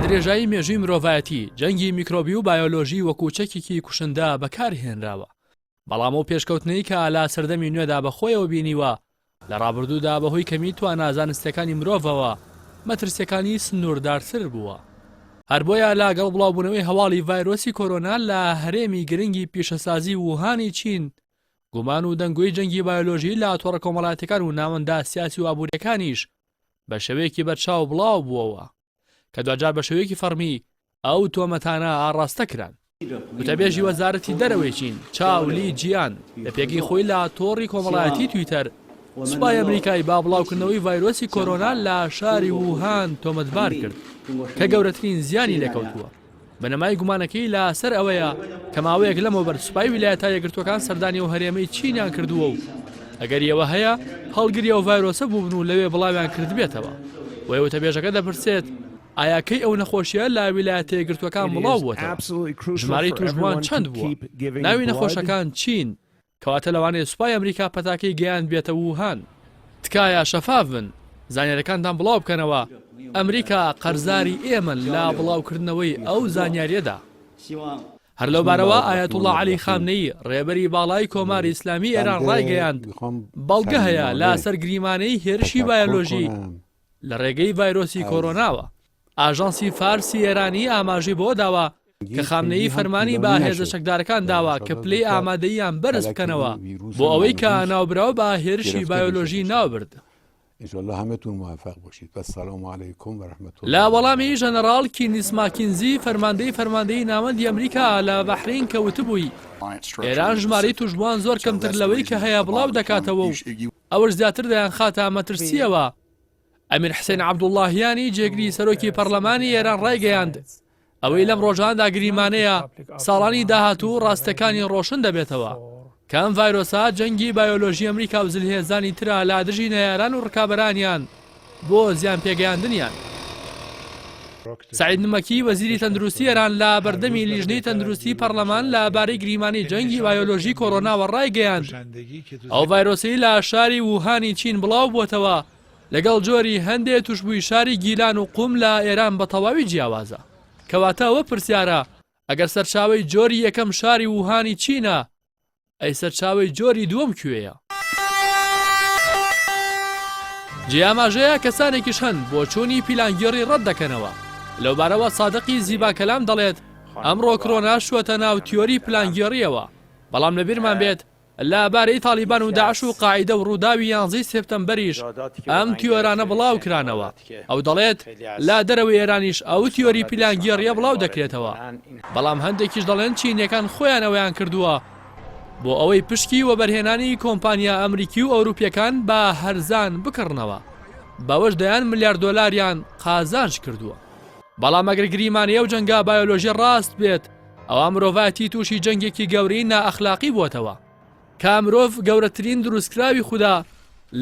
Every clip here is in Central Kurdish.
درێژایی مێژووی مرۆڤایەتی جەنگی میکرۆبی و بایۆلۆژی وەکو چەکێکی کوشندا بەکارهێنراوە. بەڵام ئەو پێشکەوتنەی کە لا سەردەمی نوێدا بەخۆیەوە بینیوە لە ڕابردوودا بەهۆی کەمی توانە زانستیەکانی مرۆڤەوە مەترسیەکانی سنووردارتر بووە. هەر بۆیە لاگەڵ بڵاوبوونەوەی هەواڵی ڤایرۆسی کۆرۆنا لە هەرێمی گرنگی پیشەسازی ووهانی چین، گومان و دەنگۆی جەنگی بایۆلۆژی لە تۆڕە کۆمەڵاتەکان و ناوەندا سیاسی و ئابوووریەکانیش بە شێوەیەکی بەرچاو بڵاو بووەوە کە دوجار بە شێوەیەکی فەرمی ئەو تۆمەتانە ئاڕاستە کران. وتەبێژی وەزارەتی دەرەوەی چین چاولی جیان لە پێگەی خۆی لە تۆڕی کۆمەڵایەتی تویتەر سوپای ئەمریکای با بڵاوکردنەوەی ڤایرۆسی کۆرۆنا لە شاری ووهان تۆمەتبار کرد کە گەورەترین زیانی لێکەوتووە. بەنەمای گومانەکەی لە سەر ئەوەیە کە ماوەیەک لەمەوبەر سوپای ویلایەتە یەکگرتوەکان سەردانی و هەرێمەی چینیان کردووە و ئەگەر ئەوە هەیە هەڵگریە و ڤایرۆسە بووبن و لەوێ بڵاویان کردبێتەوە. وی وتەبێژەکە دەپرسێت ئایاکەی ئەو نەخۆشیە لا ویلایەتە یەکگرتوەکان بڵاو بووەتەوە. ژمارەی توشبووان چەند بووە؟ ناوی نەخۆشەکان چین کەواتە لەوانەیە سوپای ئەمریکا پەتاکەی گەیان بێتە ووهان. تکایە شەفاف بن، زانیاریەکانتان بڵاو بکەنەوە. ئەمریکا قەرزاری ئێمە لا بڵاوکردنەوەی ئەو زانیاریەدا. هەر لەوبارەوە ئایەتوڵڵا عەلی خامنەیی ڕێبەری باڵای کۆماری ئیسلامی ئێران ڕایگەیاند بەڵگە هەیە لە سەرگریمانەی هێرشی بایۆلۆژی لە ڕێگەی ڤایرۆسی کۆرۆناوە. ئاژانسی فارسی ئێرانی ئاماژەی بۆ داوە کە خامنەیی فەرمانی با هێزە شەکدارەکان داوە کە پلەی ئامادەییان بەرز بکەنەوە بۆ ئەوەی کە ناوبراوە بە هێرشی بایۆلۆژی ناوبرد. لا وەڵامی ژەنەڕاڵ کینیس ماکینزی فەرماندەی ناوەندی ئەمریکا لە بەحرین کەوتبووی ئێران ژمارەی توشبووان زۆر کەمتر لەوەی کە هەیە بڵاو دەکاتەوە و ئەوەش زیاتر دەیان خاتە مەترسیەوە. ئەمیر حسێن عەبدوڵڵاهیانی جێگری سەرۆکی پەرلەمانی ئێران ڕایگەیاند ئەوەی لەم ڕۆژاندا گریمانەیە ساڵانی داهاتوو ڕاستەکانی ڕۆشن دەبێتەوە کە ئەم ڤایرۆسە جەنگی بایۆلۆژی ئەمریکا و زلهێزانی ترە لە دژی نەیاران و ڕکابەرانیان بۆ زیان پێگەیاندنیان. سعید نمەکی وەزیری تەندروستی ئێران لە بەردەمی لیژنەی تەندروستی پەرلەمان لەبارەی گریمانی جەنگی بایۆلۆژی کۆرۆناوە ڕایگەیاند ئەو ڤایرۆسی لە شاری ووهانی چین بڵاو بووەتەوە لەگەڵ جۆری هەندێک توشبووی شاری گیلان و قوم لە ئێران بە تەواوی جیاوازە. کەواتە ئەوە پرسیارە ئەگەر سەرچاوەی جۆری یەکەم شاری ووهانی چینە ئەی سەرچاوەی جۆری دووەم کوێیە؟ جیاماژەیە کەسانێکیش هەن بۆ چوونی پیلانگێڕی ڕەت دەکەنەوە. لەوبارەوە سادقی زیبا کەلام دەڵێت ئەمڕۆ کۆرۆنا شووەتە ناو تیۆری پلانگێڕیەوە. بەڵام لەبیرمان بێت لەبارەی تالیبان و داعش و قاعیدە و ڕووداوی 11 سێپتەمبەریش ئەم تیۆرانە بڵاو کرانەوە. ئەو دەڵێت لا دەرەوەی ئێرانیش ئەو تیۆری پیلانگێڕیە بڵاو دەکرێتەوە. بەڵام هەندێکیش دەڵێن چینیەکان خۆیان ئەوەیان کردووە بۆ ئەوەی پشکی وەبەرهێنانی کۆمپانیا ئەمریکی و ئەوروپیەکان بە هەرزان بکڕنەوە. بەوەش دەیان ملیار دۆلاریان قازانج کردووە. بەڵام ئەگەر گریمانی ئەو جەنگا بایۆلۆژی ڕاست بێت ئەوە مرۆڤایەتی تووشی جەنگێکی گەورەی نائەخلاقی بووەتەوە کە مرۆڤ گەورەترین دروستکراوی خوددا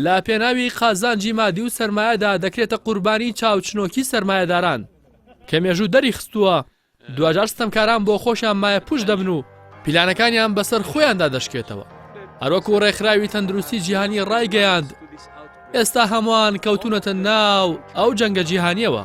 لە پێناوی قازانجی مادی و سەرمایەدا دەکرێتە قوربانی چاوچنۆکی سەرمایەداران کە مێژوو دەری خستووە دوجار ستەمکاران بۆ خۆشیان مایە پوش دەبن و پیلانەکانیان بەسەر خۆیاندا دەشکێتەوە. هەروەکو ڕێکخراوی تەندروستی جیهانی ڕایگەیاند ئێستا هەمووان کەوتونەتە ناو ئەو جەنگە جیهانیەوە.